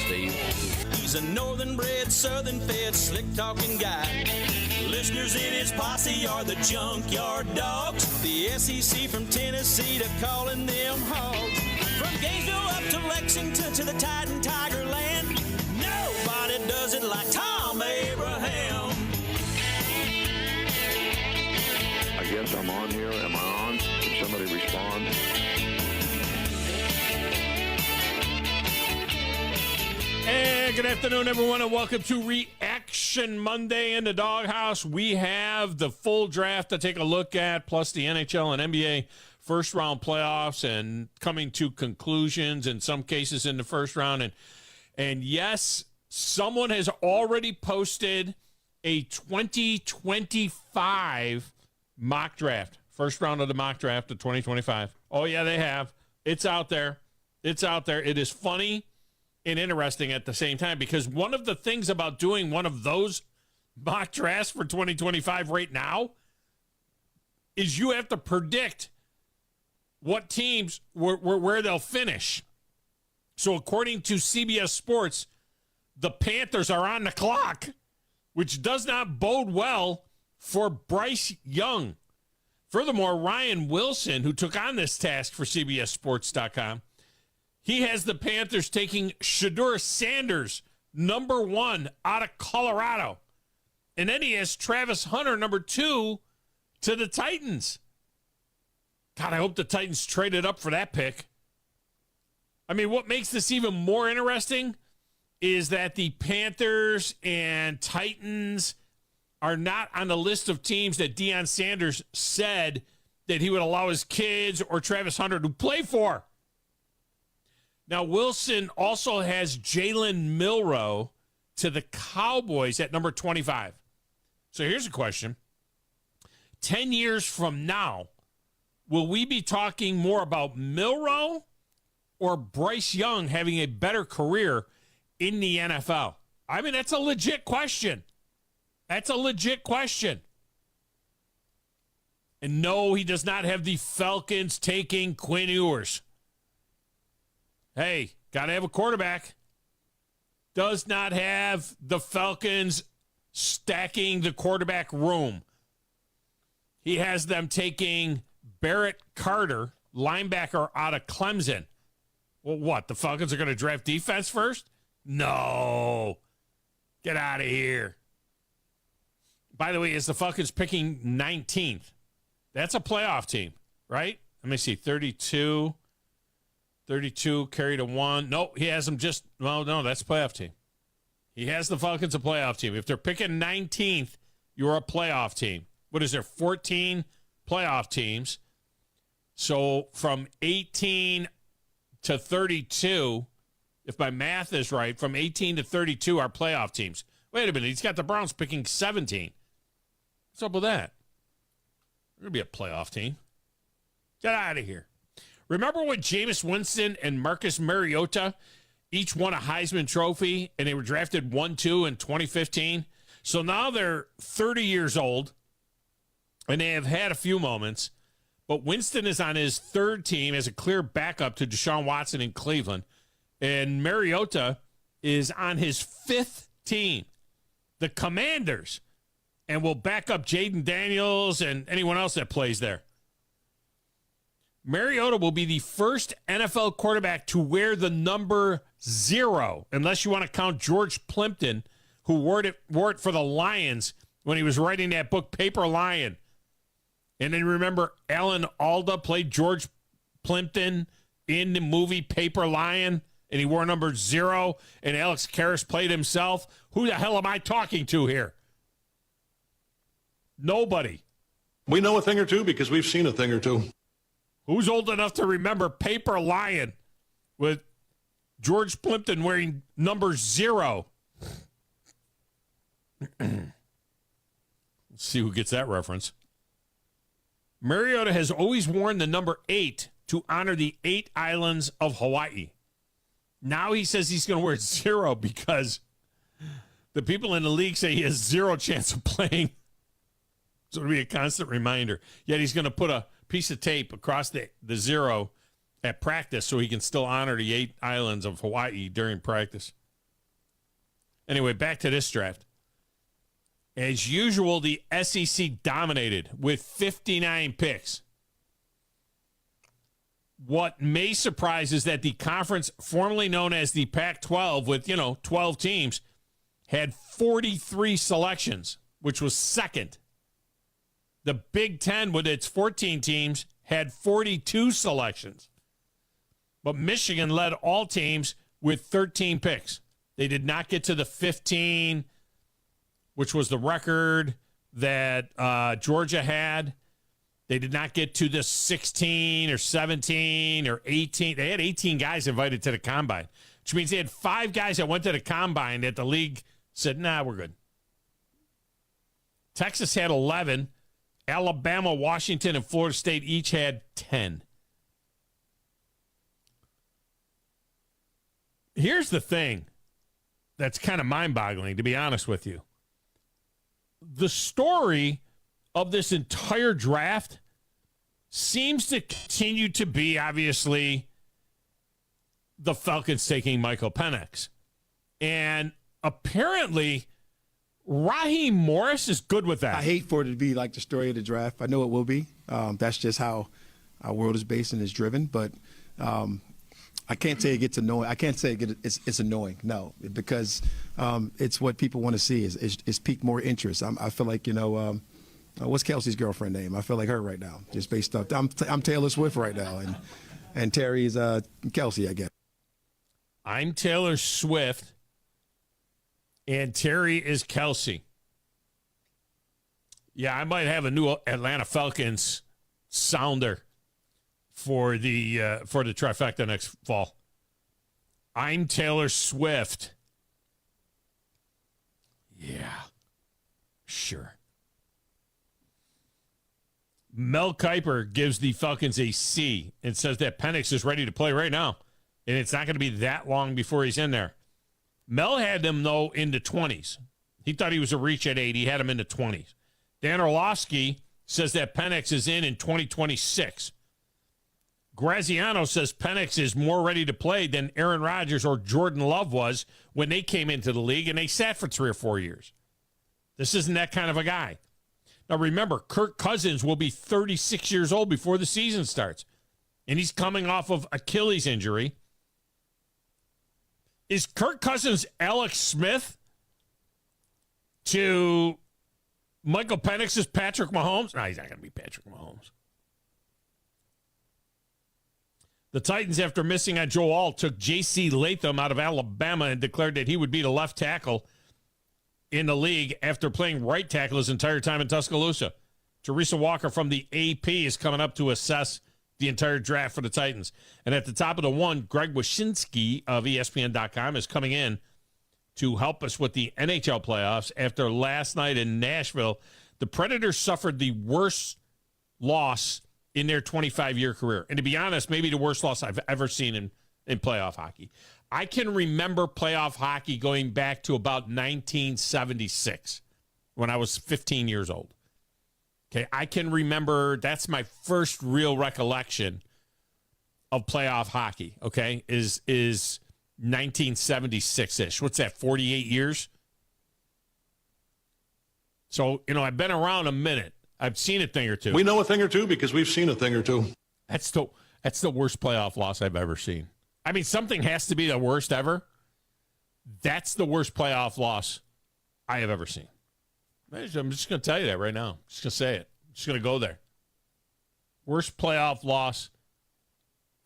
Steve. He's a northern-bred, southern-fed, slick-talking guy. Listeners in his posse are the junkyard dogs. The SEC from Tennessee to calling them hogs. From Gainesville up to Lexington to the Titan Tiger Land. Nobody does it like Thom Abraham. I guess I'm on here. Am I on? Can somebody respond? Hey, good afternoon, everyone, and welcome to Reaction Monday in the Doghouse. We have the full draft to take a look at, plus the NHL and NBA first-round playoffs and coming to conclusions in some cases in the first round. And yes, someone has already posted a 2025 mock draft, first round of the mock draft of 2025. Oh, yeah, they have. It's out there. It's out there. It is funny and interesting at the same time, because one of the things about doing one of those mock drafts for 2025 right now is you have to predict what teams, where they'll finish. So according to CBS Sports, the Panthers are on the clock, which does not bode well for Bryce Young. Furthermore, Ryan Wilson, who took on this task for CBSSports.com, he has the Panthers taking Shedeur Sanders, number 1, out of Colorado. And then he has Travis Hunter, number 2, to the Titans. God, I hope the Titans traded up for that pick. I mean, what makes this even more interesting is that the Panthers and Titans are not on the list of teams that Deion Sanders said that he would allow his kids or Travis Hunter to play for. Now, Wilson also has Jalen Milroe to the Cowboys at number 25. So here's a question. 10 years from now, will we be talking more about Milroe or Bryce Young having a better career in the NFL? I mean, that's a legit question. That's a legit question. And no, he does not have the Falcons taking Quinn Ewers. Hey, got to have a quarterback. Does not have the Falcons stacking the quarterback room. He has them taking Barrett Carter, linebacker out of Clemson. Well, what? The Falcons are going to draft defense first? No. Get out of here. By the way, is the Falcons picking 19th? That's a playoff team, right? Let me see. 32 carried a 1. No, he has them just, well, no, that's a playoff team. He has the Falcons a playoff team. If they're picking 19th, you're a playoff team. What is there, 14 playoff teams? So from 18 to 32, if my math is right, from 18 to 32 are playoff teams. Wait a minute, he's got the Browns picking 17. What's up with that? We're going to be a playoff team. Get out of here. Remember when Jameis Winston and Marcus Mariota each won a Heisman Trophy and they were drafted 1-2 in 2015? So now they're 30 years old and they have had a few moments, but Winston is on his third team as a clear backup to Deshaun Watson in Cleveland, and Mariota is on his fifth team, the Commanders, and will back up Jaden Daniels and anyone else that plays there. Mariota will be the first NFL quarterback to wear the number 0, unless you want to count George Plimpton, who wore it for the Lions when he was writing that book, Paper Lion. And then remember, Alan Alda played George Plimpton in the movie Paper Lion, and he wore number 0, and Alex Karras played himself. Who the hell am I talking to here? Nobody. We know a thing or two because we've seen a thing or two. Who's old enough to remember Paper Lion with George Plimpton wearing number 0? Let's see who gets that reference. Mariota has always worn the number 8 to honor the 8 islands of Hawaii. Now he says he's going to wear 0 because the people in the league say he has 0 chance of playing. So it'll be a constant reminder. Yet he's going to put a piece of tape across the 0 at practice so he can still honor the 8 islands of Hawaii during practice. Anyway, back to this draft. As usual, the SEC dominated with 59 picks. What may surprise is that the conference formerly known as the Pac-12 with, 12 teams had 43 selections, which was second. The Big Ten with its 14 teams had 42 selections. But Michigan led all teams with 13 picks. They did not get to the 15, which was the record that Georgia had. They did not get to the 16 or 17 or 18. They had 18 guys invited to the combine, which means they had 5 guys that went to the combine that the league said, nah, we're good. Texas had 11. Alabama, Washington, and Florida State each had 10. Here's the thing that's kind of mind-boggling, to be honest with you. The story of this entire draft seems to continue to be, obviously, the Falcons taking Michael Penix. And apparently, Raheem Morris is good with that. I hate for it to be like the story of the draft. I know it will be. That's just how our world is based and is driven. But I can't say it gets annoying. I can't say it's annoying. No, because it's what people want to see is pique more interest. I feel like, what's Kelsey's girlfriend name? I feel like her right now, just based off. I'm Taylor Swift right now, and Terry's Kelsey, I guess. I'm Taylor Swift, and Terry is Kelsey. Yeah, I might have a new Atlanta Falcons sounder for the trifecta next fall. I'm Taylor Swift. Yeah, sure. Mel Kiper gives the Falcons a C and says that Penix is ready to play right now, and it's not going to be that long before he's in there. Mel had them, though, in the 20s. He thought he was a reach at 8. He had him in the 20s. Dan Orlovsky says that Penix is in 2026. Graziano says Penix is more ready to play than Aaron Rodgers or Jordan Love was when they came into the league, and they sat for 3 or 4 years. This isn't that kind of a guy. Now, remember, Kirk Cousins will be 36 years old before the season starts, and he's coming off of Achilles injury. Is Kirk Cousins Alex Smith to Michael Penix's Patrick Mahomes? No, he's not going to be Patrick Mahomes. The Titans, after missing on Joe Alt, took J.C. Latham out of Alabama and declared that he would be the left tackle in the league after playing right tackle his entire time in Tuscaloosa. Teresa Walker from the AP is coming up to assess the entire draft for the Titans. And at the top of the one, Greg Wyshynski of ESPN.com is coming in to help us with the NHL playoffs. After last night in Nashville, the Predators suffered the worst loss in their 25-year career. And to be honest, maybe the worst loss I've ever seen in playoff hockey. I can remember playoff hockey going back to about 1976 when I was 15 years old. Okay, I can remember, that's my first real recollection of playoff hockey, okay, is 1976-ish. What's that, 48 years? So, I've been around a minute. I've seen a thing or two. We know a thing or two because we've seen a thing or two. That's the worst playoff loss I've ever seen. I mean, something has to be the worst ever. That's the worst playoff loss I have ever seen. I'm just going to tell you that right now. I'm just going to say it. I'm just going to go there. Worst playoff loss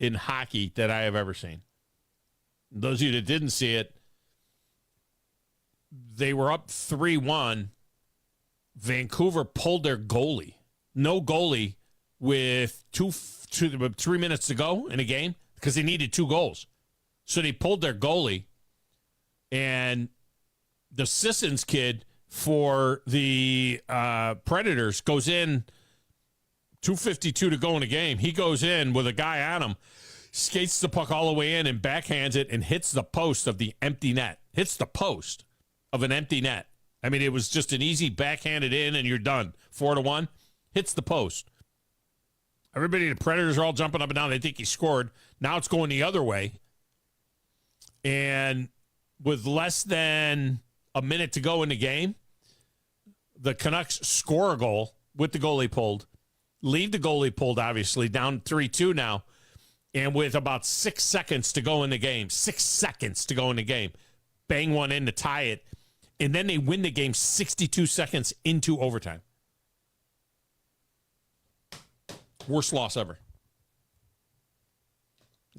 in hockey that I have ever seen. Those of you that didn't see it, they were up 3-1. Vancouver pulled their goalie. No goalie with 3 minutes to go in a game because they needed 2 goals. So they pulled their goalie, and the Sissons kid for the Predators goes in 2:52 to go in the game. He goes in with a guy on him, skates the puck all the way in and backhands it and hits the post of the empty net. Hits the post of an empty net. I mean, it was just an easy backhanded in and you're done. 4-1. Hits the post. Everybody, the Predators are all jumping up and down. They think he scored. Now it's going the other way. And with less than a minute to go in the game, the Canucks score a goal with the goalie pulled, leave the goalie pulled, obviously, down 3-2 now, and with about 6 seconds to go in the game, bang one in to tie it, and then they win the game 62 seconds into overtime. Worst loss ever.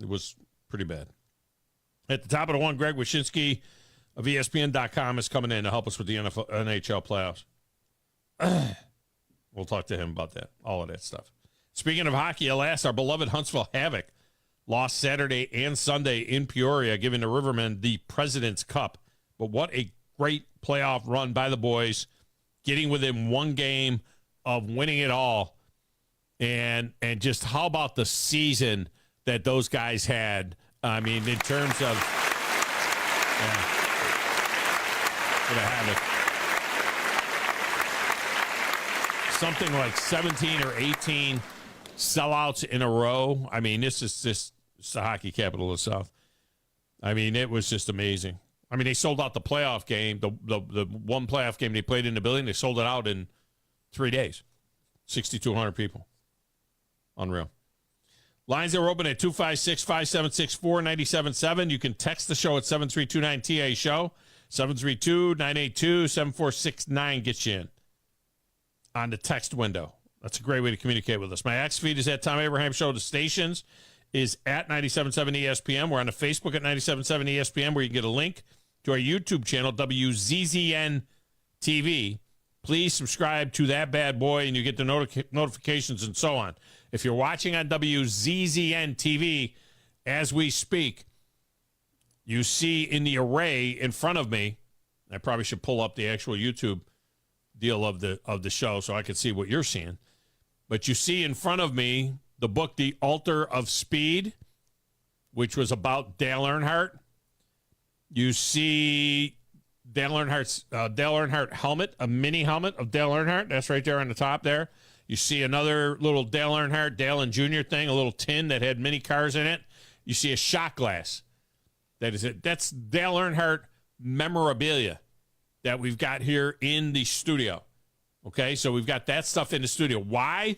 It was pretty bad. At the top of the one, Greg Wyshynski of ESPN.com is coming in to help us with the NHL playoffs. We'll talk to him about that, all of that stuff. Speaking of hockey, alas, our beloved Huntsville Havoc lost Saturday and Sunday in Peoria, giving the Rivermen the President's Cup. But what a great playoff run by the boys, getting within one game of winning it all. And just how about the season that those guys had? I mean, in terms of for the Havoc. Something like 17 or 18 sellouts in a row. I mean, this is just the hockey capital of the South. I mean, it was just amazing. I mean, they sold out the playoff game, the one playoff game they played in the building. They sold it out in 3 days. 6,200 people. Unreal. Lines are open at 256-5764-97.7. You can text the show at 732-9TA show. 732-982-7469 gets you in on the text window. That's a great way to communicate with us. My X feed is at Tom Abraham Show. The stations is at 97.7 ESPN. We're on the Facebook at 97.7 ESPN, where you can get a link to our YouTube channel, WZZN TV. Please subscribe to that bad boy, and you get the notifications and so on. If you're watching on WZZN TV as we speak, you see in the array in front of me, I probably should pull up the actual YouTube deal of the show so I can see what you're seeing. But you see in front of me the book, The Altar of Speed, which was about Dale Earnhardt. You see Dale Earnhardt helmet, a mini helmet of Dale Earnhardt. That's right there on the top there. You see another little Dale Earnhardt, Dale and Jr. thing, a little tin that had many cars in it. You see a shot glass. That is it. That's Dale Earnhardt memorabilia that we've got here in the studio. Okay, so we've got that stuff in the studio. Why?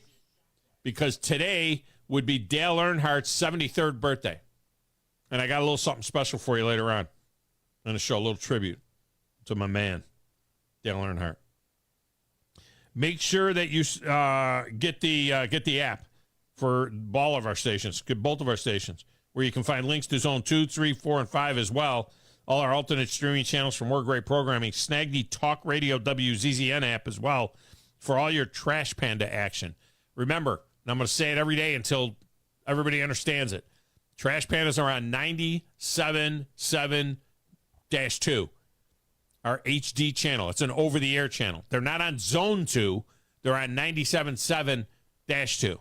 Because today would be Dale Earnhardt's 73rd birthday. And I got a little something special for you later on in the show, a little tribute to my man, Dale Earnhardt. Make sure that you get the app for all of our stations, both of our stations, where you can find links to Zone 2, 3, 4, and 5 as well. All our alternate streaming channels for more great programming. Snag the Talk Radio WZZN app as well for all your Trash Panda action. Remember, and I'm going to say it every day until everybody understands it, Trash Pandas are on 97.7-2, our HD channel. It's an over-the-air channel. They're not on Zone 2. They're on 97.7-2.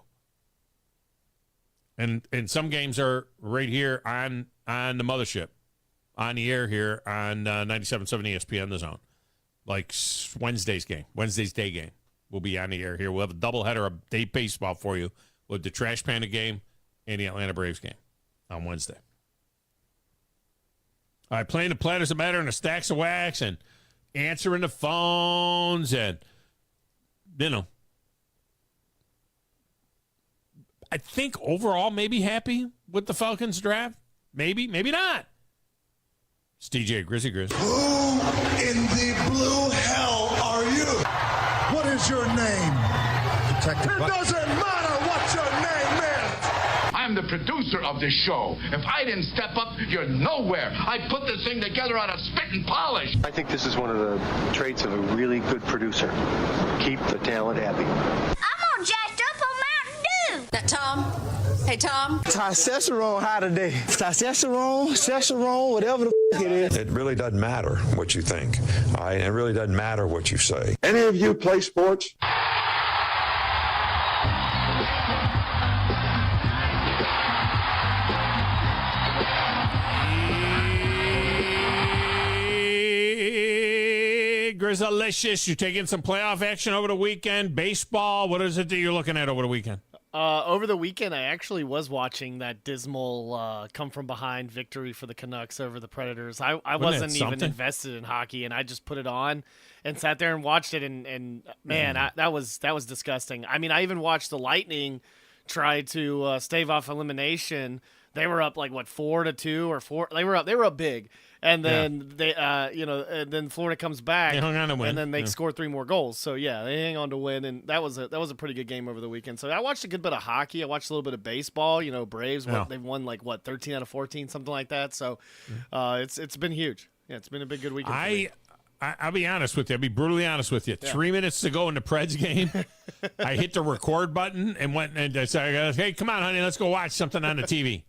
And some games are right here on the mothership, on the air here on 97.7 ESPN, The Zone. Like Wednesday's day game will be on the air here. We'll have a doubleheader of day baseball for you with the Trash Panda game and the Atlanta Braves game on Wednesday. All right, playing the Platters of Matter and the Stacks of Wax and answering the phones and, you know, I think overall maybe happy with the Falcons draft. Maybe not. It's DJ Grizzly Grizz. Who in the blue hell are you? What is your name? Detective. It doesn't matter what your name is. I'm the producer of this show. If I didn't step up, you're nowhere. I put this thing together on a spit and polish. I think this is one of the traits of a really good producer. Keep the talent happy. I'm all jacked up on Mountain Dew. That Tom. Hey, Tom. Testosterone high today. Testosterone, whatever the it is. It really doesn't matter what you think. All right? It really doesn't matter what you say. Any of you play sports? Grizzalicious, you taking some playoff action over the weekend? Baseball, what is it that you're looking at over the weekend? Over the weekend, I actually was watching that dismal come-from-behind victory for the Canucks over the Predators. I wasn't even invested in hockey, and I just put it on and sat there and watched it, and man, that was disgusting. I mean, I even watched the Lightning try to stave off elimination. They were up 4-2 or 4. They were up big. And then and then Florida comes back. They hung on to win. And then they scored 3 more goals. So yeah, they hang on to win, and that was a pretty good game over the weekend. So I watched a good bit of hockey. I watched a little bit of baseball. Braves. They've won 13 out of 14, something like that. So it's been huge. Yeah, it's been a good weekend. I'll be honest with you. I'll be brutally honest with you. 3 minutes to go in the Preds game, I hit the record button and went and I said, "Hey, come on, honey, let's go watch something on the TV."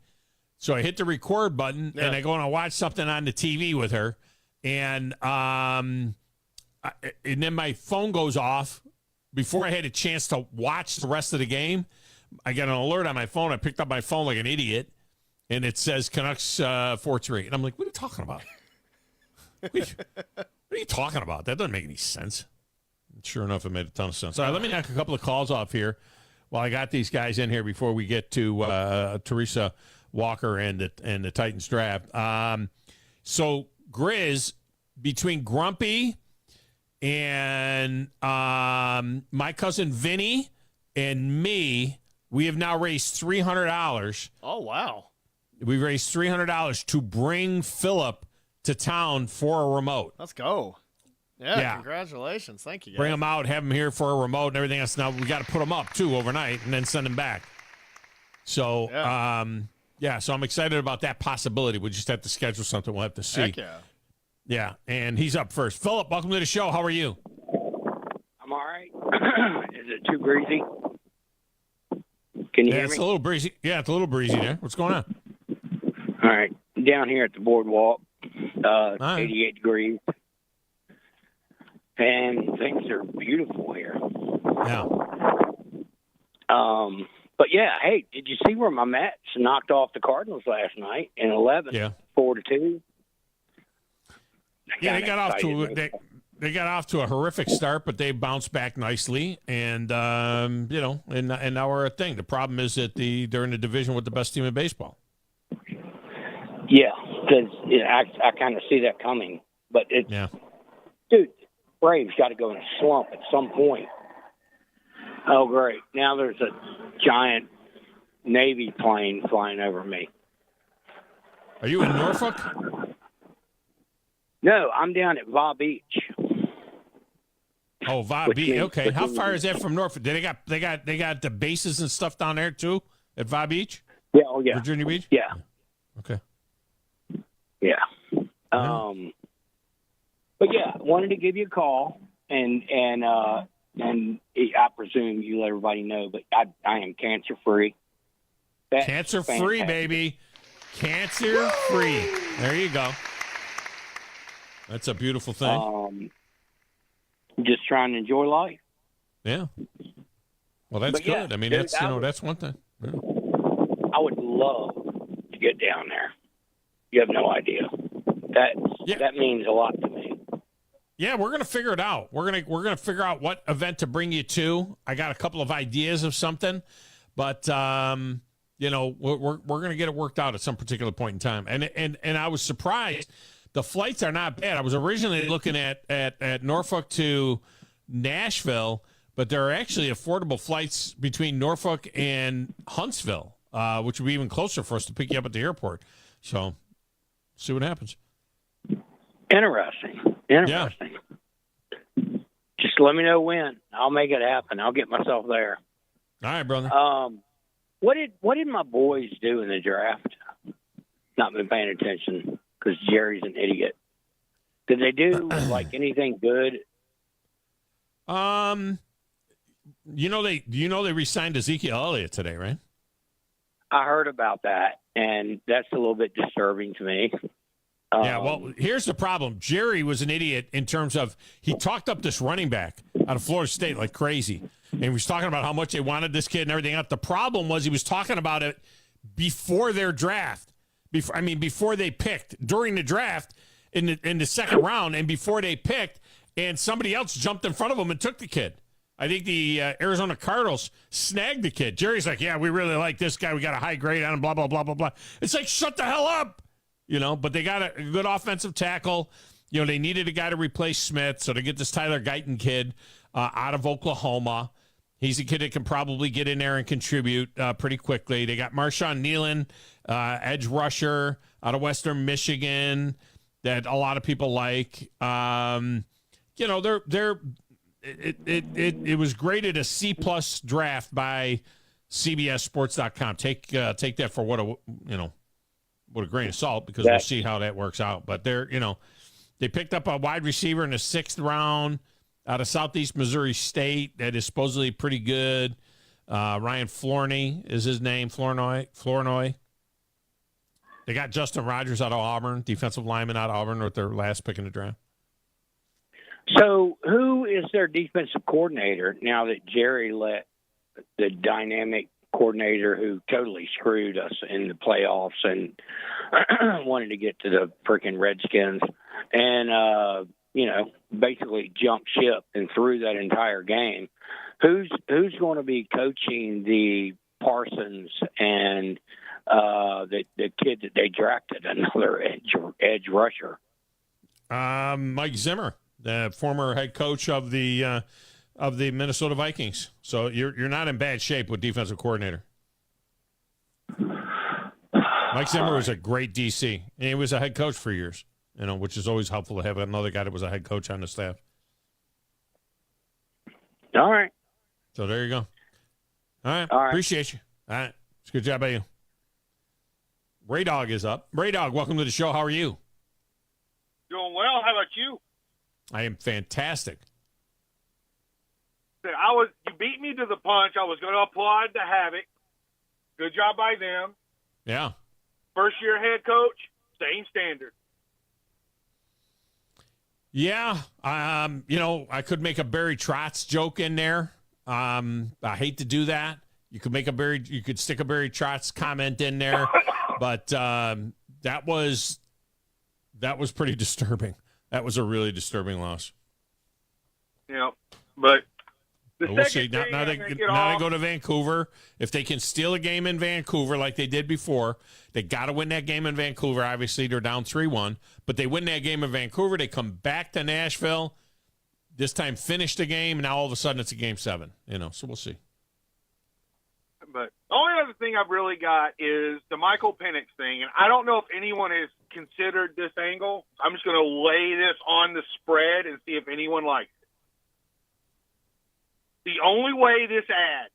So I hit the record button, and I go and I watch something on the TV with her, and then my phone goes off before I had a chance to watch the rest of the game. I got an alert on my phone. I picked up my phone like an idiot, and it says Canucks 4-3. And I'm like, what are you talking about? What are you talking about? That doesn't make any sense. And sure enough, it made a ton of sense. All right, let me knock a couple of calls off here while I got these guys in here before we get to Teresa Walker and the Titans draft. So Grizz, between Grumpy and my cousin Vinny and me, we have now raised $300. Oh, wow. We've raised $300 to bring Philip to town for a remote. Let's go. Yeah. Congratulations. Thank you, guys. Bring him out, have him here for a remote and everything else. Now we got to put him up, too, overnight and then send him back. So, so I'm excited about that possibility. We just have to schedule something. We'll have to see. Heck yeah. Yeah, and he's up first. Philip, welcome to the show. How are you? I'm all right. Is it too breezy? Can you hear me? It's a little breezy. Yeah, it's a little breezy there. What's going on? All right. Down here at the boardwalk, 88 degrees. And things are beautiful here. Yeah. But yeah, hey, did you see where my Mets knocked off the Cardinals last night in 11? Yeah. 4-2. Yeah, they got off to a horrific start, but they bounced back nicely, and and now we're a thing. The problem is that they're in the division with the best team in baseball. Yeah, because I kind of see that coming, but dude, Braves got to go in a slump at some point. Oh, great. Now there's a giant Navy plane flying over me. Are you in Norfolk? No, I'm down at Va Beach. Oh, Va Beach. Okay. How far is that from Norfolk? They got the bases and stuff down there, too, at Va Beach? Yeah, oh, yeah. Virginia Beach? Yeah. Okay. Yeah. But, yeah, wanted to give you a call, and I presume you let everybody know, but I am cancer-free. Cancer-free, baby. Cancer-free. There you go. That's a beautiful thing. Just trying to enjoy life. Yeah. Well, that's good. Yeah, I mean, dude, that's one thing. Yeah. I would love to get down there. You have no idea. That means a lot to me. Yeah, we're gonna figure it out. We're gonna figure out what event to bring you to. I got a couple of ideas of something, but we're gonna get it worked out at some particular point in time. And I was surprised. The flights are not bad. I was originally looking at Norfolk to Nashville, but there are actually affordable flights between Norfolk and Huntsville, which would be even closer for us to pick you up at the airport. So, see what happens. Interesting. Yeah. Just let me know when. I'll make it happen. I'll get myself there. All right, brother. What did my boys do in the draft? Not been paying attention because Jerry's an idiot. Did they do anything good? They re-signed Ezekiel Elliott today, right? I heard about that, and that's a little bit disturbing to me. Yeah, well, here's the problem. Jerry was an idiot in terms of he talked up this running back out of Florida State like crazy. And he was talking about how much they wanted this kid and everything else. The problem was he was talking about it before their draft. Before they picked. During the draft in the second round and before they picked, and somebody else jumped in front of him and took the kid. I think the Arizona Cardinals snagged the kid. Jerry's like, yeah, we really like this guy. We got a high grade on him, blah, blah, blah, blah, blah. It's like, shut the hell up. But they got a good offensive tackle. They needed a guy to replace Smith, so they get this Tyler Guyton kid out of Oklahoma. He's a kid that can probably get in there and contribute pretty quickly. They got Marshawn Nealon, edge rusher out of Western Michigan that a lot of people like. It was graded a C+ draft by CBSSports.com. Take that for what a grain of salt, because we'll see how that works out. But they picked up a wide receiver in the 6th round out of Southeast Missouri State that is supposedly pretty good. Ryan Flournoy is his name. Flournoy. They got Justin Rogers out of Auburn, defensive lineman out of Auburn, with their last pick in the draft. So who is their defensive coordinator now that Jerry let the dynamic coordinator who totally screwed us in the playoffs and wanted to get to the freaking Redskins and, basically jumped ship and threw that entire game? Who's going to be coaching the Parsons and the kid that they drafted, another edge rusher? Mike Zimmer, the former head coach of the Minnesota Vikings. So you're not in bad shape with defensive coordinator. Mike Zimmer was a great DC, and he was a head coach for years, which is always helpful to have another guy that was a head coach on the staff. All right. So there you go. All right. Appreciate you. All right. It's a good job by you. Ray Dog is up. Ray Dog, welcome to the show. How are you? Doing well. How about you? I am fantastic. You beat me to the punch. I was going to applaud the Havoc. Good job by them. Yeah. First year head coach, same standard. Yeah. I could make a Barry Trotz joke in there. I hate to do that. You could stick a Barry Trotz comment in there, but that was pretty disturbing. That was a really disturbing loss. Yeah, but we'll see. Now they go to Vancouver. If they can steal a game in Vancouver like they did before, they got to win that game in Vancouver. Obviously, they're down 3-1, but they win that game in Vancouver. They come back to Nashville. This time, finish the game. Now all of a sudden, it's a Game 7. So we'll see. But the only other thing I've really got is the Michael Penix thing, and I don't know if anyone has considered this angle. I'm just going to lay this on the spread and see if anyone likes it. The only way this adds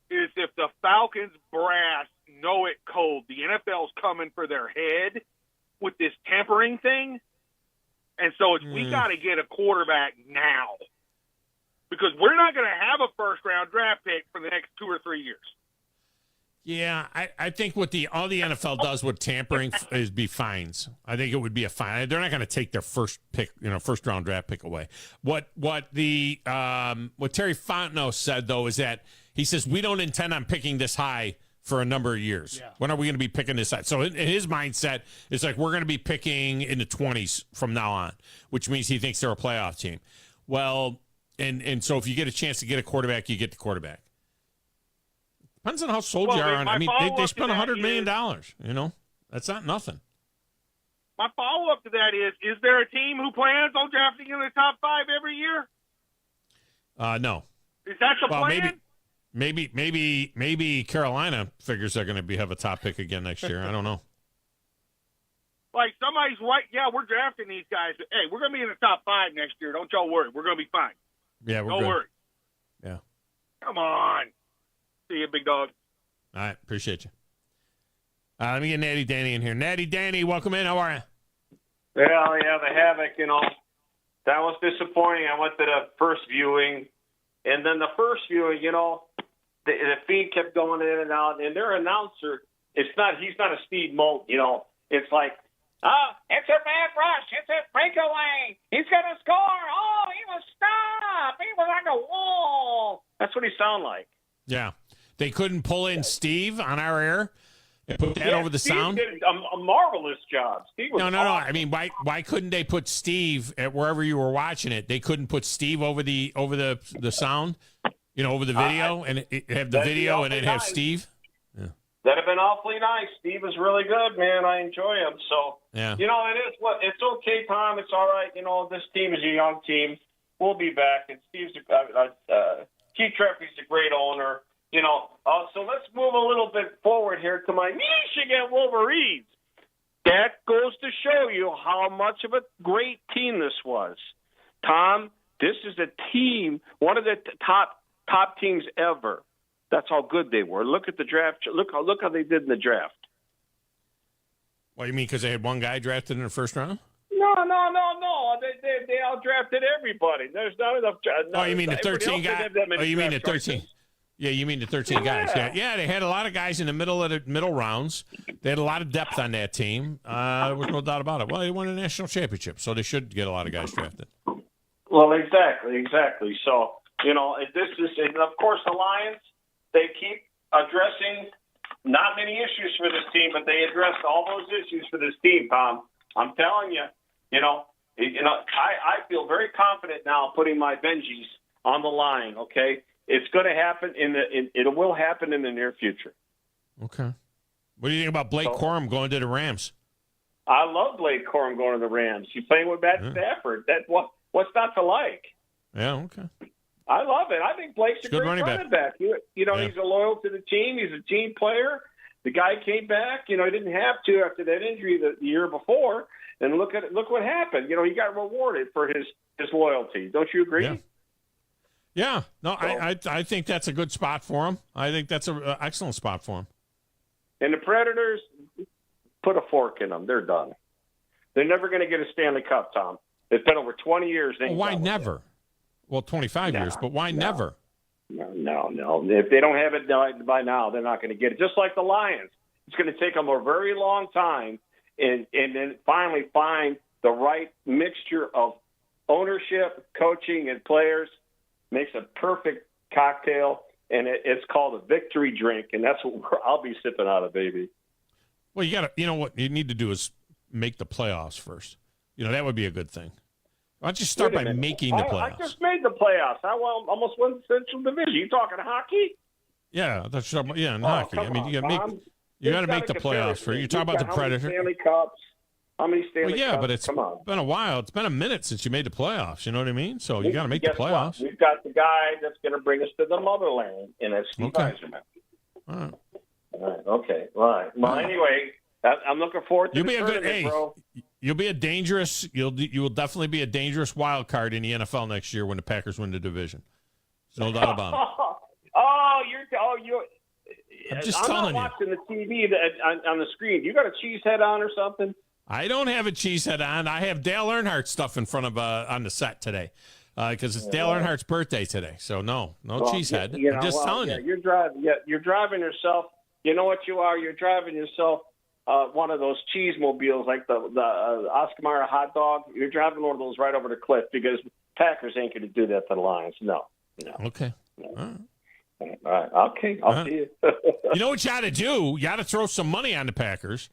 is if the Falcons brass know it cold. The NFL's coming for their head with this tampering thing. And so we got to get a quarterback now, because we're not going to have a first-round draft pick for the next 2 or 3 years. Yeah, I think what all the NFL does with tampering is be fines. I think it would be a fine. They're not going to take their first pick, first round draft pick away. What Terry Fontenot said though is that he says we don't intend on picking this high for a number of years. Yeah. When are we going to be picking this high? So in his mindset, it's like we're going to be picking in the 20s from now on, which means he thinks they're a playoff team. Well, and so if you get a chance to get a quarterback, you get the quarterback. Depends on how sold you are on. I mean, they spent $100 million. That's not nothing. My follow-up to that is there a team who plans on drafting in the top 5 every year? No. Is that the plan? Maybe Carolina figures they're going to have a top pick again next year. I don't know. Like somebody's right. Yeah, we're drafting these guys. But, hey, we're going to be in the top 5 next year. Don't y'all worry. We're going to be fine. Yeah, we're Don't good. worry. Yeah. Come on. See you, big dog. All right. Appreciate you. Let me get Natty Danny in here. Natty Danny, welcome in. How are you? Well, yeah, the Havoc, that was disappointing. I went to the first viewing, and then the first viewing, the feed kept going in and out, and their announcer, he's not a Steve Moulton, it's like, it's a bad rush, it's a breakaway, he's going to score, he was stopped, he was on the wall. That's what he sounded like. Yeah. They couldn't pull in Steve on our air. and put that over the Steve sound. did a marvelous job. Steve was No. awesome. I mean, why couldn't they put Steve at wherever you were watching it? They couldn't put Steve over the sound, over the video, and have the video and then have Steve. Yeah. That'd have been awfully nice. Steve is really good, man. I enjoy him. So, yeah. It's okay, Tom. It's all right. This team is a young team. We'll be back. And Keith Treffy's a great owner. So let's move a little bit forward here to my Michigan Wolverines. That goes to show you how much of a great team this was. Tom, this is a team, one of the top teams ever. That's how good they were. Look at the draft. Look how they did in the draft. What, you mean because they had one guy drafted in the first round? No. They out-drafted everybody. There's not enough. You mean the 13 guys? Oh, you mean the 13? Yeah, you mean the 13 guys. Yeah, they had a lot of guys in the middle rounds. They had a lot of depth on that team. There was no doubt about it. Well, they won a national championship, so they should get a lot of guys drafted. Well, exactly. So, this is, and of course, the Lions, they keep addressing not many issues for this team, but they addressed all those issues for this team, Tom. I'm telling you, I feel very confident now putting my Benjis on the line, okay? It's going to happen it will happen in the near future. Okay. What do you think about Blake Corum going to the Rams? I love Blake Corum going to the Rams. He's playing with Matt Stafford. What's not to like? Yeah, okay. I love it. I think Blake's a great running back. He's loyal to the team. He's a team player. The guy came back. He didn't have to after that injury the year before. And look what happened. He got rewarded for his loyalty. Don't you agree? Yeah. No, I think that's a good spot for him. I think that's an excellent spot for him. And the Predators, put a fork in them. They're done. They're never going to get a Stanley Cup, Tom. It's been over 20 years. Why never? Well, 25 years, but why never? No. If they don't have it by now, they're not going to get it. Just like the Lions. It's going to take them a very long time and then finally find the right mixture of ownership, coaching, and players. Makes a perfect cocktail, and it's called a victory drink, and that's what I'll be sipping out of, baby. Well, what you need to do is make the playoffs first. That would be a good thing. Why don't you start by making the playoffs? I just made the playoffs. I almost won the Central Division. You talking hockey? Yeah, in hockey. I mean, you got to make the playoffs first. You talk about the Predators. Stanley Cups. How many Stanley Cups? But it's been a while. It's been a minute since you made the playoffs. You know what I mean? So you got to make the playoffs. We've got the guy that's going to bring us to the motherland, and that's Steve Eiserman. All right. Okay. All right. Well, anyway, I'm looking forward to the tournament, bro. You'll be a dangerous. You will definitely be a dangerous wild card in the NFL next year when the Packers win the division. There's no doubt about it. I'm just telling you. I'm not watching the TV on the screen. You got a cheese head on or something? I don't have a cheese head on. I have Dale Earnhardt stuff in front of on the set today because it's Dale Earnhardt's birthday today. So no cheese head. I'm just telling you. You're driving yourself. You know what you are? You're driving yourself one of those cheese mobiles like the Oscar Mayer hot dog. You're driving one of those right over the cliff because Packers ain't going to do that to the Lions. No. Okay. No. All right. Okay. I'll see you. You know what you got to do? You got to throw some money on the Packers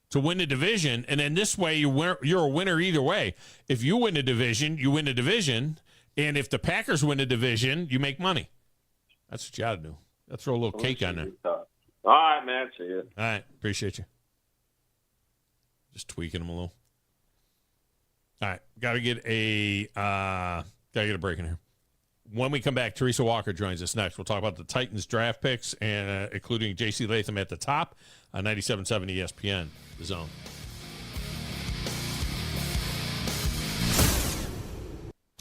to win the division, and then this way you're a winner either way. If you win the division, you win the division, and if the Packers win the division, you make money. That's what you got to do. You got to throw a little cake on there. All right, man. See you. All right. Appreciate you. Just tweaking them a little. All right. Got to get a break in here. When we come back, Teresa Walker joins us next. We'll talk about the Titans draft picks, and including J.C. Latham at the top on 97.7 ESPN, The Zone.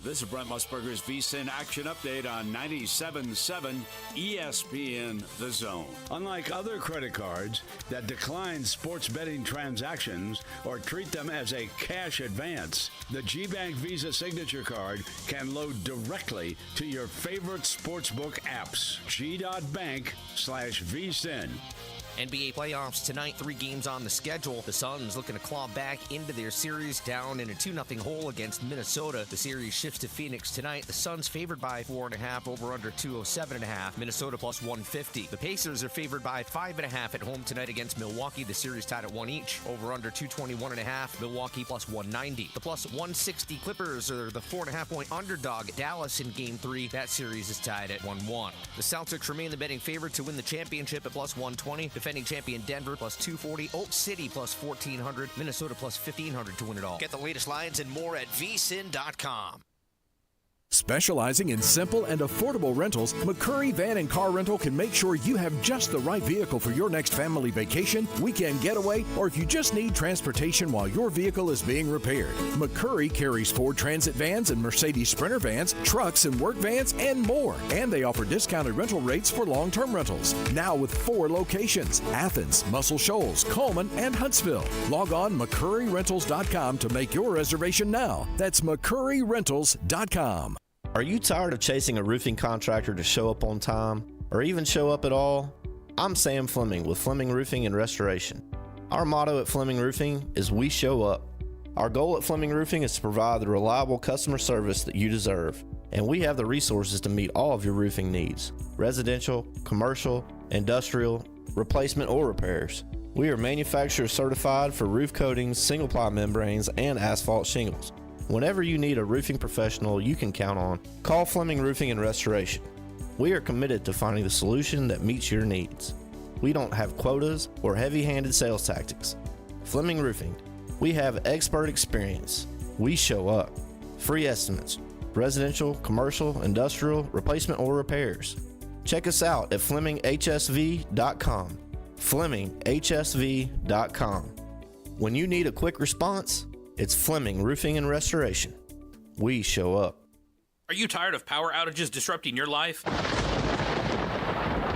This is Brent Musburger's VSiN Action Update on 97.7 ESPN The Zone. Unlike other credit cards that decline sports betting transactions or treat them as a cash advance, the G-Bank Visa Signature Card can load directly to your favorite sportsbook apps. G.Bank/VSiN. NBA playoffs tonight, 3 games on the schedule. The Suns looking to claw back into their series down in a 2-0 hole against Minnesota. The series shifts to Phoenix tonight. The Suns favored by 4.5, over under 207.5. Minnesota plus 150. The Pacers are favored by 5.5 at home tonight against Milwaukee. The series tied at 1 each, over under 221.5. Milwaukee plus 190. The plus 160 Clippers are the 4.5-point underdog at Dallas in Game 3. That series is tied at 1-1. The Celtics remain the betting favorite to win the championship at plus 120. Defending champion Denver plus 240. Oak City plus 1,400. Minnesota plus 1,500 to win it all. Get the latest lines and more at vsin.com. Specializing in simple and affordable rentals, McCurry Van and Car Rental can make sure you have just the right vehicle for your next family vacation, weekend getaway, or if you just need transportation while your vehicle is being repaired. McCurry carries Ford Transit vans and Mercedes Sprinter vans, trucks and work vans, and more. And they offer discounted rental rates for long-term rentals. Now with 4 locations: Athens, Muscle Shoals, Coleman, and Huntsville. Log on McCurryRentals.com to make your reservation now. That's McCurryRentals.com. Are you tired of chasing a roofing contractor to show up on time, or even show up at all? I'm Sam Fleming with Fleming Roofing and Restoration. Our motto at Fleming Roofing is we show up. Our goal at Fleming Roofing is to provide the reliable customer service that you deserve, and we have the resources to meet all of your roofing needs: residential, commercial, industrial, replacement, or repairs. We are manufacturer certified for roof coatings, single-ply membranes, and asphalt shingles. Whenever you need a roofing professional you can count on, call Fleming Roofing and Restoration. We are committed to finding the solution that meets your needs. We don't have quotas or heavy-handed sales tactics. Fleming Roofing, we have expert experience. We show up. Free estimates: residential, commercial, industrial, replacement, or repairs. Check us out at FlemingHSV.com. FlemingHSV.com. When you need a quick response, it's Fleming Roofing and Restoration. We show up. Are you tired of power outages disrupting your life?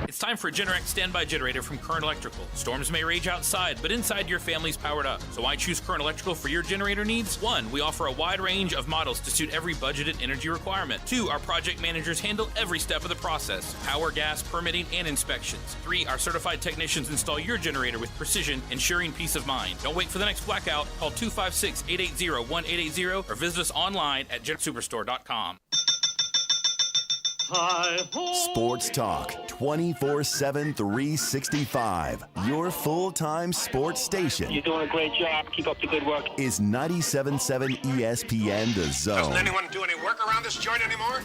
It's time for a Generac standby generator from Current Electrical. Storms may rage outside, but inside your family's powered up. So why choose Current Electrical for your generator needs? 1, we offer a wide range of models to suit every budgeted energy requirement. 2, our project managers handle every step of the process: power, gas, permitting, and inspections. 3, our certified technicians install your generator with precision, ensuring peace of mind. Don't wait for the next blackout. Call 256-880-1880 or visit us online at GenSuperstore.com. Sports Talk 24/7, 365. Your full-time sports station. You're doing a great job. Keep up the good work. Is 97.7 ESPN The Zone. Doesn't anyone do any work around this joint anymore?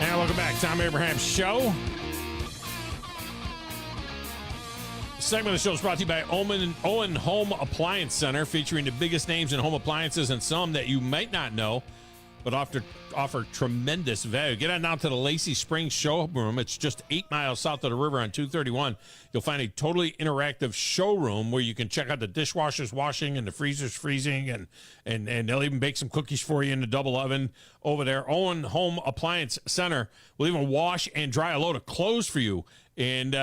And welcome back. Tom Abraham's show. This segment of the show is brought to you by Owen Home Appliance Center, featuring the biggest names in home appliances and some that you might not know, but offer tremendous value. Get on down to the Lacey Springs showroom. It's just 8 miles south of the river on 231. You'll find a totally interactive showroom where you can check out the dishwashers washing and the freezers freezing, and they'll even bake some cookies for you in the double oven over there. Owen Home Appliance Center will even wash and dry a load of clothes for you. And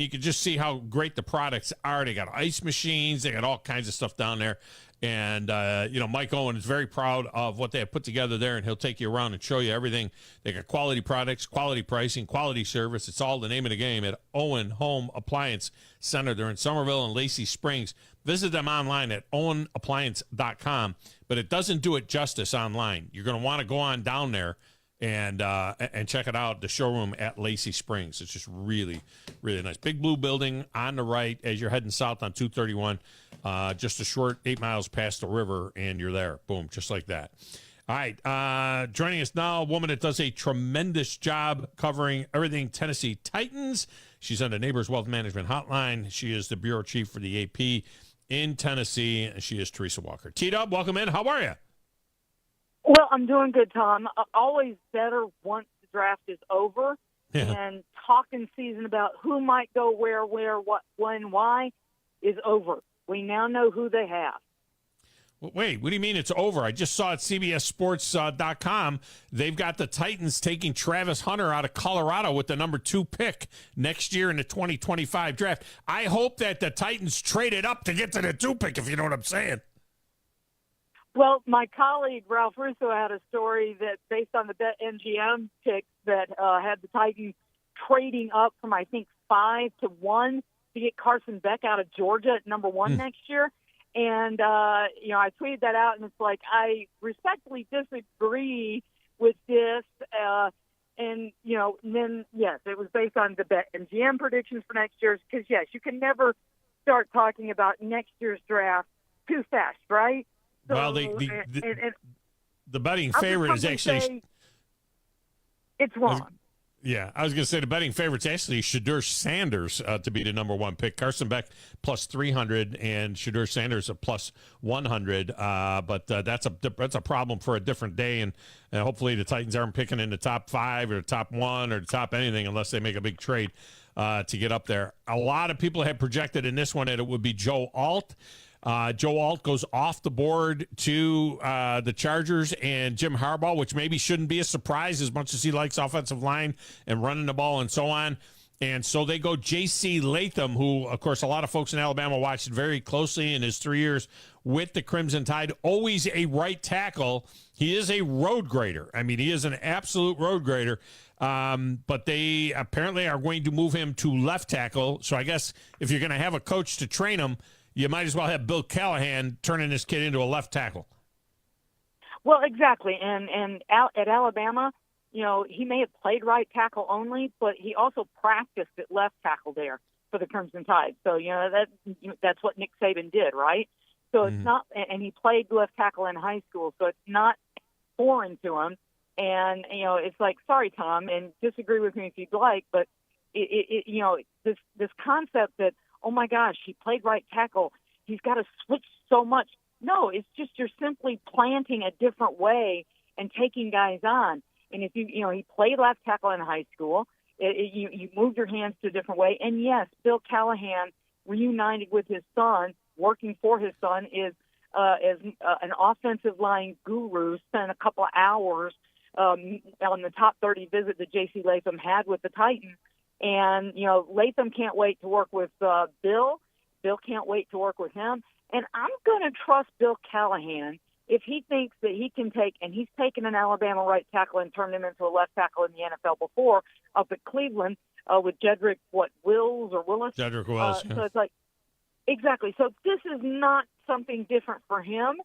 you can just see how great the products are. They got ice machines. They got all kinds of stuff down there. And, Mike Owen is very proud of what they have put together there, and he'll take you around and show you everything. They got quality products, quality pricing, quality service. It's all the name of the game at Owen Home Appliance Center. They're in Somerville and Lacey Springs. Visit them online at owenappliance.com, but it doesn't do it justice online. You're going to want to go on down there and check it out, the showroom at Lacey Springs. It's just really, really nice. Big blue building on the right as you're heading south on 231, just a short 8 miles past the river, and you're there. Boom, just like that. All right, joining us now, a woman that does a tremendous job covering everything Tennessee Titans. She's on the Neighbors Wealth Management Hotline. She is the bureau chief for the AP in Tennessee. She is Teresa Walker. T-Dub, welcome in. How are you? Well, I'm doing good, Tom. Always better once the draft is over. Yeah. And talking season about who might go where, what, when, why is over. We now know who they have. Wait, what do you mean it's over? I just saw at CBSSports.com they've got the Titans taking Travis Hunter out of Colorado with the number 2 pick next year in the 2025 draft. I hope that the Titans traded up to get to the 2 pick, if you know what I'm saying. Well, my colleague Ralph Russo had a story that based on the BetMGM picks that had the Titans trading up from, I think, 5 to 1 to get Carson Beck out of Georgia at number 1 next year. And, I tweeted that out, and it's like, I respectfully disagree with this. And then, yes, it was based on the BetMGM predictions for next year's, because, yes, you can never start talking about next year's draft too fast, right? So, well, the betting favorite is actually... It's wrong. Yeah, I was going to say the betting favorite's actually Shedeur Sanders to be the number 1 pick. Carson Beck plus 300 and Shedeur Sanders a plus 100. But that's a problem for a different day, and hopefully the Titans aren't picking in the top 5 or the top 1 or the top anything unless they make a big trade to get up there. A lot of people had projected in this one that it would be Joe Alt. Joe Alt goes off the board to the Chargers and Jim Harbaugh, which maybe shouldn't be a surprise as much as he likes offensive line and running the ball and so on. And so they go J.C. Latham, who, of course, a lot of folks in Alabama watched very closely in his 3 years with the Crimson Tide. Always a right tackle. He is a road grader. I mean, he is an absolute road grader. But they apparently are going to move him to left tackle. So I guess if you're going to have a coach to train him, you might as well have Bill Callahan turning this kid into a left tackle. Well, exactly. And at Alabama, he may have played right tackle only, but he also practiced at left tackle there for the Crimson Tide. So, that's what Nick Saban did, right? So it's not, and he played left tackle in high school, so it's not foreign to him. And, it's like, sorry, Tom, and disagree with me if you'd like, but this concept that, oh my gosh, he played right tackle, he's got to switch so much. No, it's just you're simply planting a different way and taking guys on. And if he played left tackle in high school, you moved your hands to a different way. And yes, Bill Callahan reunited with his son, working for his son, is as an offensive line guru, spent a couple of hours on the top 30 visit that J.C. Latham had with the Titans. And, Latham can't wait to work with Bill. Bill can't wait to work with him. And I'm going to trust Bill Callahan if he thinks that he can take, and he's taken an Alabama right tackle and turned him into a left tackle in the NFL before up at Cleveland with Jedrick, Wills? Jedrick Wills, yeah. So it's like, exactly. So this is not something different for him.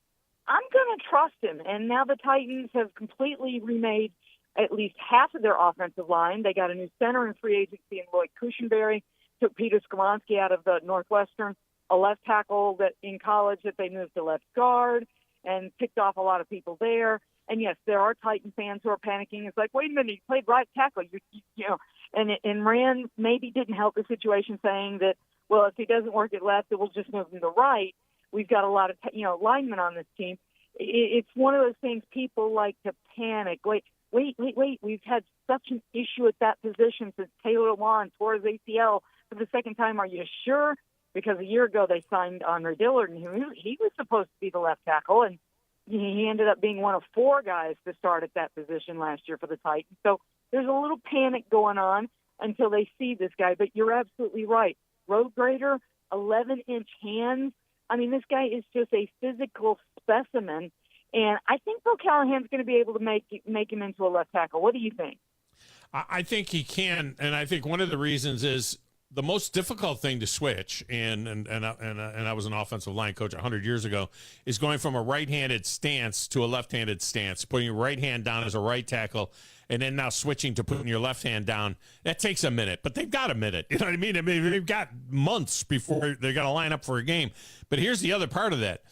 I'm going to trust him. And now the Titans have completely remade at least half of their offensive line. They got a new center in free agency in Lloyd Cushenberry, took Peter Skolonsky out of the Northwestern, a left tackle that in college that they moved to left guard, and picked off a lot of people there. And yes, there are Titan fans who are panicking. It's like, wait a minute, he played right tackle. And Rand maybe didn't help the situation, saying that, well, if he doesn't work at left, we'll just move him to right. We've got a lot of linemen on this team. It's one of those things people like to panic. Wait, we've had such an issue at that position since Taylor Lewan tore his ACL for the second time. Are you sure? Because a year ago they signed Andre Dillard, and he was supposed to be the left tackle, and he ended up being one of 4 guys to start at that position last year for the Titans. So there's a little panic going on until they see this guy. But you're absolutely right. Road grader, 11-inch hands. I mean, this guy is just a physical specimen. And I think Bill Callahan's going to be able to make him into a left tackle. What do you think? I think he can, and I think one of the reasons is the most difficult thing to switch, and I was an offensive line coach 100 years ago, is going from a right-handed stance to a left-handed stance, putting your right hand down as a right tackle, and then now switching to putting your left hand down. That takes a minute, but they've got a minute. You know what I mean? They've got months before they're going to line up for a game. But here's the other part of that.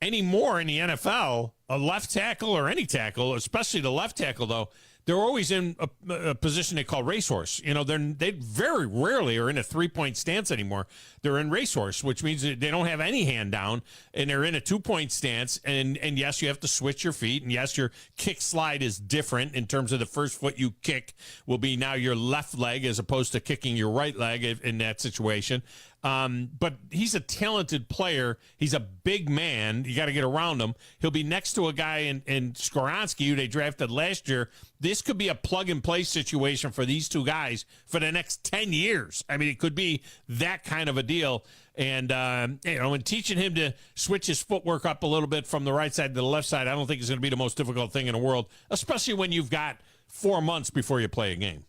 Anymore in the NFL, a left tackle or any tackle, especially the left tackle, though, they're always in a position they call racehorse. They very rarely are in a 3-point stance anymore. They're in racehorse, which means they don't have any hand down, and they're in a 2-point stance. And yes, you have to switch your feet, and yes, your kick slide is different in terms of the first foot you kick will be now your left leg as opposed to kicking your right leg in that situation. But he's a talented player. He's a big man. You got to get around him. He'll be next to a guy in Skoronski, who they drafted last year. This could be a plug-and-play situation for these two guys for the next 10 years. I mean, it could be that kind of a deal. And, and teaching him to switch his footwork up a little bit from the right side to the left side, I don't think is going to be the most difficult thing in the world, especially when you've got 4 months before you play a game.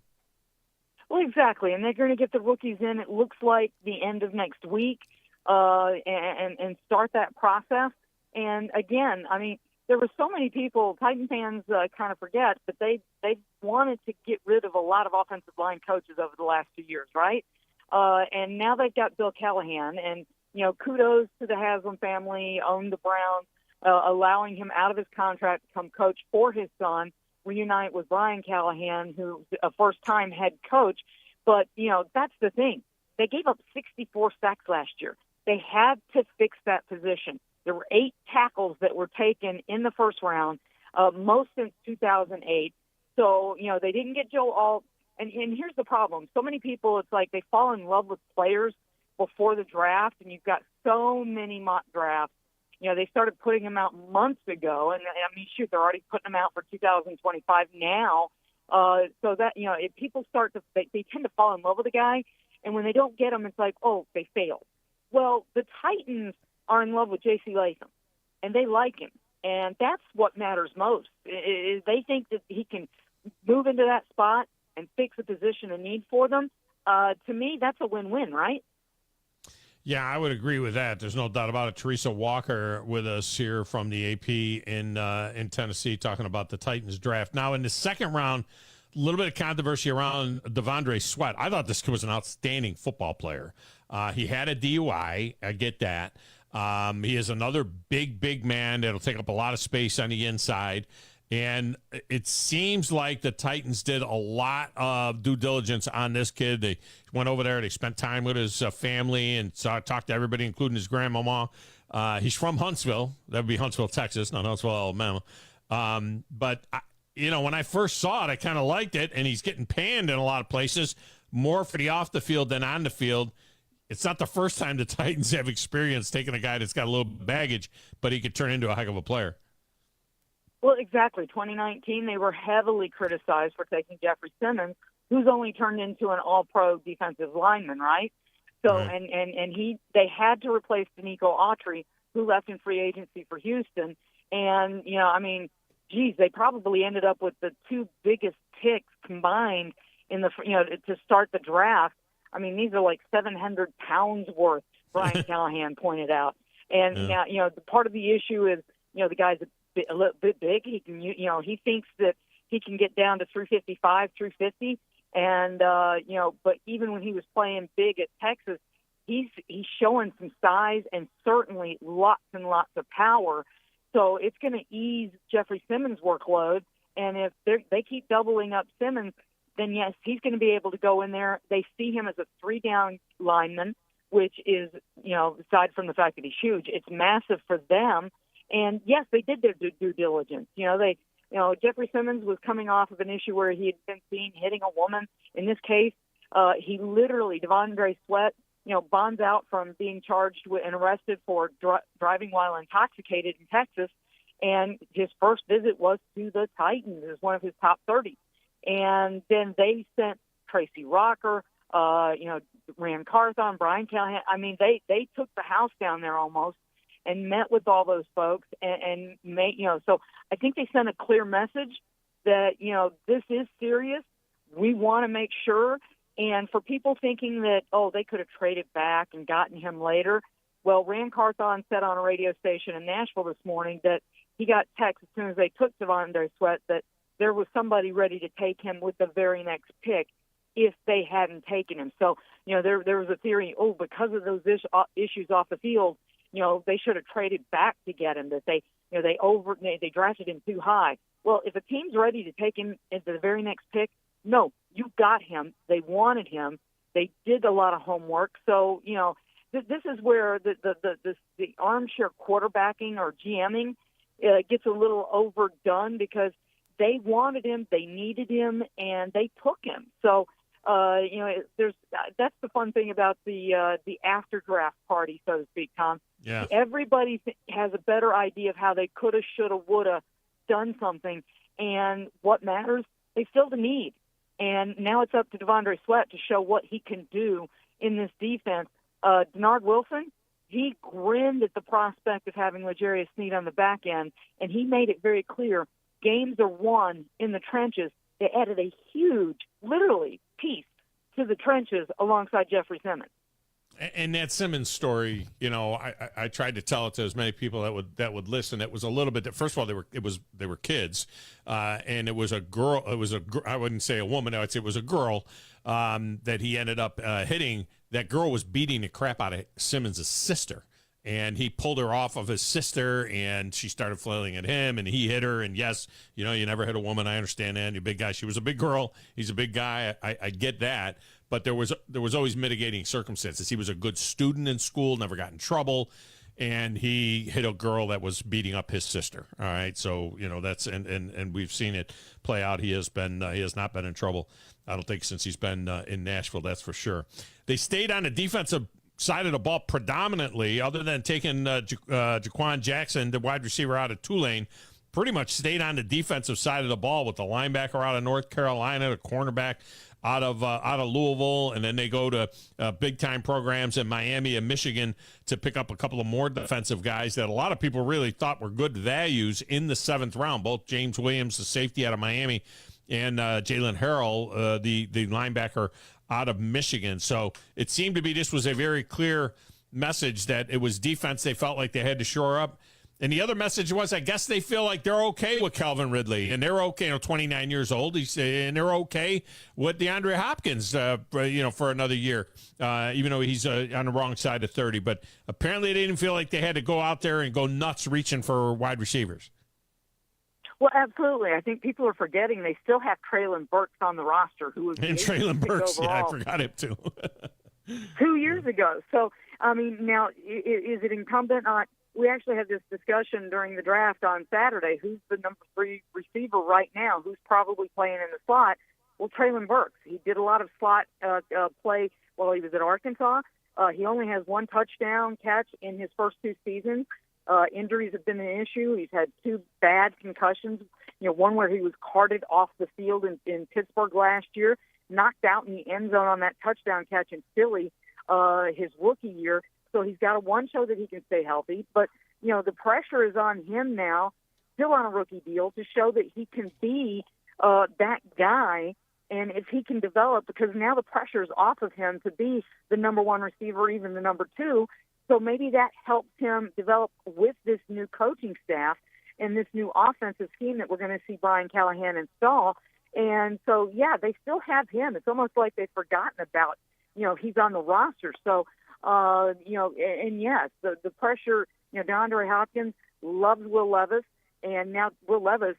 Well, exactly, and they're going to get the rookies in, it looks like, the end of next week and start that process. And, again, I mean, there were so many people, Titan fans kind of forget, but they wanted to get rid of a lot of offensive line coaches over the last 2 years, right? And now they've got Bill Callahan, and, kudos to the Haslam family, own the Browns, allowing him out of his contract to come coach for his son, reunite with Brian Callahan, who's a first-time head coach. But, that's the thing. They gave up 64 sacks last year. They had to fix that position. There were 8 tackles that were taken in the first round, most since 2008. So, they didn't get Joe Alt. And here's the problem. So many people, it's like they fall in love with players before the draft, and you've got so many mock drafts. They started putting them out months ago, and I mean, shoot, they're already putting them out for 2025 now. So that, if people start to, they tend to fall in love with a guy, and when they don't get him, it's like, oh, they failed. Well, the Titans are in love with J.C. Latham, and they like him, and that's what matters most. They think that he can move into that spot and fix a position and need for them. To me, that's a win-win, right? Yeah, I would agree with that. There's no doubt about it. Teresa Walker with us here from the AP in Tennessee talking about the Titans draft. Now, in the second round, a little bit of controversy around Devondre Sweat. I thought this kid was an outstanding football player. He had a DUI. I get that. He is another big man that'll take up a lot of space on the inside. And it seems like the Titans did a lot of due diligence on this kid. They went over there. They spent time with his family and talked to everybody, including his grandmama. He's from Huntsville. That would be Huntsville, Texas, not Huntsville, Alabama. But, when I first saw it, I kind of liked it. And he's getting panned in a lot of places, more for the off the field than on the field. It's not the first time the Titans have experienced taking a guy that's got a little baggage, but he could turn into a heck of a player. Well, exactly. 2019, they were heavily criticized for taking Jeffrey Simmons, who's only turned into an all-pro defensive lineman, right? So, right. And they had to replace Danico Autry, who left in free agency for Houston. And, they probably ended up with the 2 biggest picks combined in the, to start the draft. I mean, these are like 700 pounds worth, Brian Callahan pointed out. And now, the part of the issue is, the guy's a little bit big. He can, he thinks that he can get down to 355, 350. And, but even when he was playing big at Texas, he's showing some size and certainly lots and lots of power. So it's going to ease Jeffrey Simmons' workload. And if they keep doubling up Simmons, then yes, he's going to be able to go in there. They see him as a 3-down lineman, which is, aside from the fact that he's huge, it's massive for them. And yes, they did their due diligence. Jeffrey Simmons was coming off of an issue where he had been seen hitting a woman. In this case, he literally, Devondre Sweat, bonds out from being charged with and arrested for driving while intoxicated in Texas. And his first visit was to the Titans as one of his top 30. And then they sent Tracy Rocker, Ran Carthon, Brian Callahan. I mean, they took the house down there almost and met with all those folks and made, so I think they sent a clear message that, this is serious. We want to make sure. And for people thinking that, they could have traded back and gotten him later. Well, Ran Carthon said on a radio station in Nashville this morning that he got text as soon as they took Devondre Sweat that there was somebody ready to take him with the very next pick if they hadn't taken him. So, there was a theory, because of those issues off the field, they should have traded back to get him, that they drafted him too high. Well, if a team's ready to take him into the very next pick, no, you got him. They wanted him. They did a lot of homework. So, this is where the armchair quarterbacking or GMing gets a little overdone because they wanted him, they needed him, and they took him. So, That's the fun thing about the after draft party, so to speak, Tom. Yeah. Everybody has a better idea of how they coulda, shoulda, woulda done something, and what matters, they fill the need. And now it's up to Devondre Sweat to show what he can do in this defense. Denard Wilson, he grinned at the prospect of having L'Jarius Sneed on the back end, and he made it very clear games are won in the trenches. They added a huge, literally, piece to the trenches alongside Jeffrey Simmons. And that Simmons story, I tried to tell it to as many people that would listen. It was a little bit. First of all, they were kids, and it was a girl. I wouldn't say a woman. I'd say it was a girl that he ended up hitting. That girl was beating the crap out of Simmons' sister, and he pulled her off of his sister, and she started flailing at him, and he hit her. And yes, you never hit a woman. I understand that. You're a big guy. She was a big girl. He's a big guy. I get that. But there was always mitigating circumstances. He was a good student in school, never got in trouble, and he hit a girl that was beating up his sister. All right, so that's and we've seen it play out. He has not been in trouble, I don't think, since he's been in Nashville. That's for sure. They stayed on the defensive side of the ball predominantly, other than taking Jaquan Jackson, the wide receiver out of Tulane. Pretty much stayed on the defensive side of the ball with the linebacker out of North Carolina, the cornerback out of Louisville, and then they go to big-time programs in Miami and Michigan to pick up a couple of more defensive guys that a lot of people really thought were good values in the 7th round, both James Williams, the safety out of Miami, and Jalen Harrell, the linebacker out of Michigan. So it seemed to be this was a very clear message that it was defense they felt like they had to shore up. And the other message was, I guess they feel like they're okay with Calvin Ridley, and they're okay. 29 years old, and they're okay with DeAndre Hopkins, for another year, even though he's on the wrong side of 30. But apparently, they didn't feel like they had to go out there and go nuts reaching for wide receivers. Well, absolutely. I think people are forgetting they still have Treylon Burks on the roster, who was Treylon Burks. Yeah, I forgot him too. 2 years ago. So, now is it incumbent on? We actually had this discussion during the draft on Saturday. Who's the number 3 receiver right now? Who's probably playing in the slot? Well, Treylon Burks. He did a lot of slot play while he was at Arkansas. He only has 1 touchdown catch in his first 2 seasons. Injuries have been an issue. He's had 2 bad concussions. One where he was carted off the field in Pittsburgh last year, knocked out in the end zone on that touchdown catch in Philly his rookie year. So he's got to show that he can stay healthy. But, the pressure is on him now, still on a rookie deal, to show that he can be that guy. And if he can develop, because now the pressure is off of him to be the number 1 receiver, even the number 2. So maybe that helps him develop with this new coaching staff and this new offensive scheme that we're going to see Brian Callahan install. And so, yeah, they still have him. It's almost like they've forgotten about, he's on the roster. So, and yes, the pressure, DeAndre Hopkins loves Will Levis, and now Will Levis,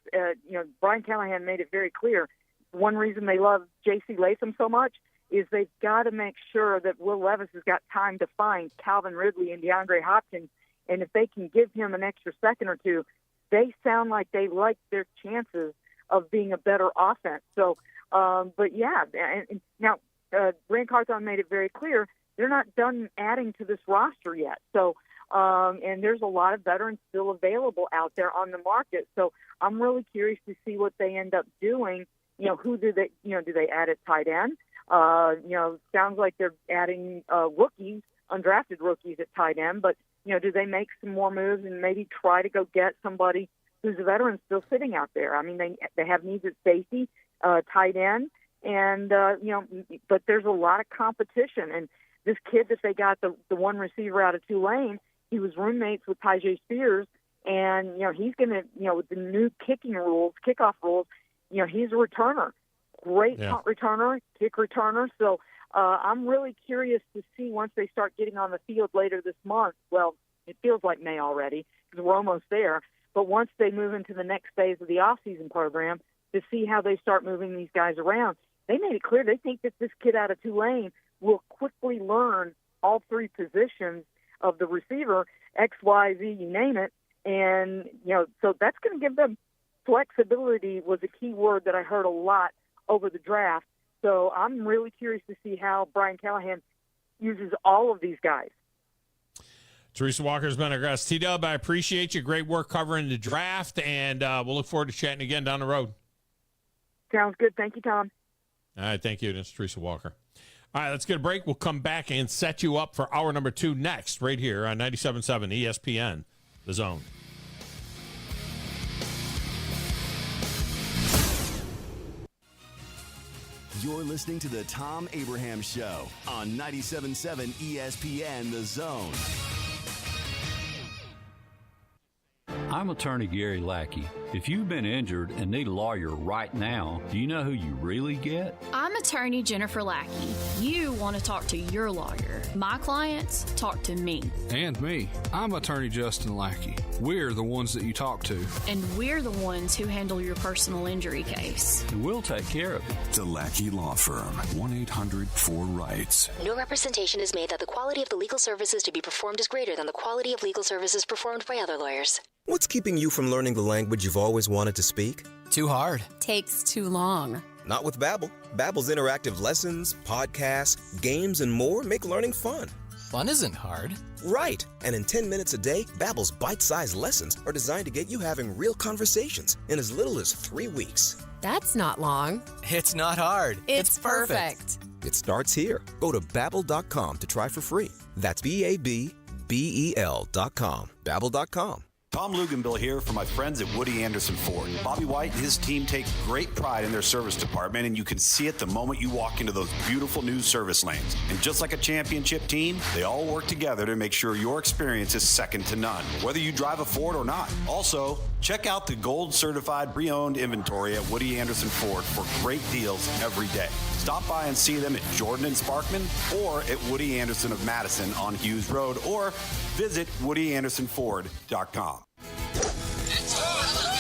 Brian Callahan made it very clear. One reason they love J.C. Latham so much is they've got to make sure that Will Levis has got time to find Calvin Ridley and DeAndre Hopkins, and if they can give him an extra second or two, they sound like they like their chances of being a better offense. So, but yeah, and now Rand Carthon made it very clear they're not done adding to this roster yet. So, and there's a lot of veterans still available out there on the market. So I'm really curious to see what they end up doing. Who do they, do they add at tight end? Sounds like they're adding rookies, undrafted rookies at tight end, but, do they make some more moves and maybe try to go get somebody who's a veteran still sitting out there? I mean, they have needs at safety, tight end, and, but there's a lot of competition. And this kid that they got, the 1 receiver out of Tulane, he was roommates with Tyjae Spears, and, he's going to, with the new kickoff rules, he's a returner. Great punt returner, kick returner. So I'm really curious to see once they start getting on the field later this month. Well, it feels like May already because we're almost there. But once they move into the next phase of the off-season program, to see how they start moving these guys around. They made it clear they think that this kid out of Tulane will quickly learn all 3 positions of the receiver, X, Y, Z, you name it. And, so that's going to give them flexibility was a key word that I heard a lot over the draft. So I'm really curious to see how Brian Callahan uses all of these guys. Teresa Walker's been our guest. T-Dub, I appreciate you. Great work covering the draft, and we'll look forward to chatting again down the road. Sounds good. Thank you, Tom. All right, thank you. That's Teresa Walker. All right, let's get a break. We'll come back and set you up for hour number 2 next, right here on 97.7 ESPN, The Zone. You're listening to the Thom Abraham Show on 97.7 ESPN The Zone. I'm attorney Gary Lackey. If you've been injured and need a lawyer right now, do you know who you really get? I'm attorney Jennifer Lackey. You want to talk to your lawyer. My clients talk to me. And me. I'm attorney Justin Lackey. We're the ones that you talk to. And we're the ones who handle your personal injury case. And we'll take care of it. The Lackey Law Firm. 1-800-4RIGHTS. No representation is made that the quality of the legal services to be performed is greater than the quality of legal services performed by other lawyers. What's keeping you from learning the language you've always wanted to speak? Too hard. Takes too long. Not with Babbel. Babbel's interactive lessons, podcasts, games, and more make learning fun. Fun isn't hard. Right. And in 10 minutes a day, Babbel's bite-sized lessons are designed to get you having real conversations in as little as 3 weeks. That's not long. It's not hard. It's perfect. It starts here. Go to Babbel.com to try for free. That's Babbel.com. Babbel.com. Tom Luganbill here for my friends at Woody Anderson Ford. Bobby White and his team take great pride in their service department, and you can see it the moment you walk into those beautiful new service lanes. And just like a championship team, they all work together to make sure your experience is second to none, whether you drive a Ford or not. Also, check out the gold certified pre-owned inventory at Woody Anderson Ford for great deals every day. Stop by and see them at Jordan and Sparkman or at Woody Anderson of Madison on Hughes Road, or visit WoodyAndersonFord.com.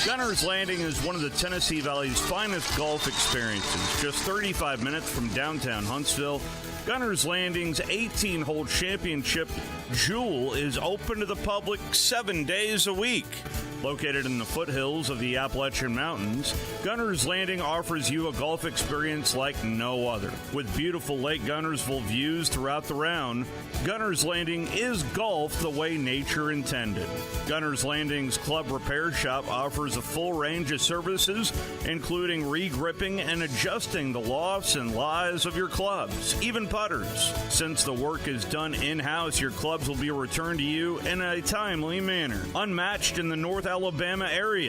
Gunner's Landing is one of the Tennessee Valley's finest golf experiences. Just 35 minutes from downtown Huntsville, Gunner's Landing's 18-hole championship jewel is open to the public 7 days a week. Located in the foothills of the Appalachian Mountains, Gunner's Landing offers you a golf experience like no other. With beautiful Lake Gunnersville views throughout the round, Gunner's Landing is golf the way nature intended. Gunner's Landing's club repair shop offers a full range of services, including re-gripping and adjusting the lofts and lies of your clubs, even putters. Since the work is done in-house, your clubs will be returned to you in a timely manner. Unmatched in the North Alabama area,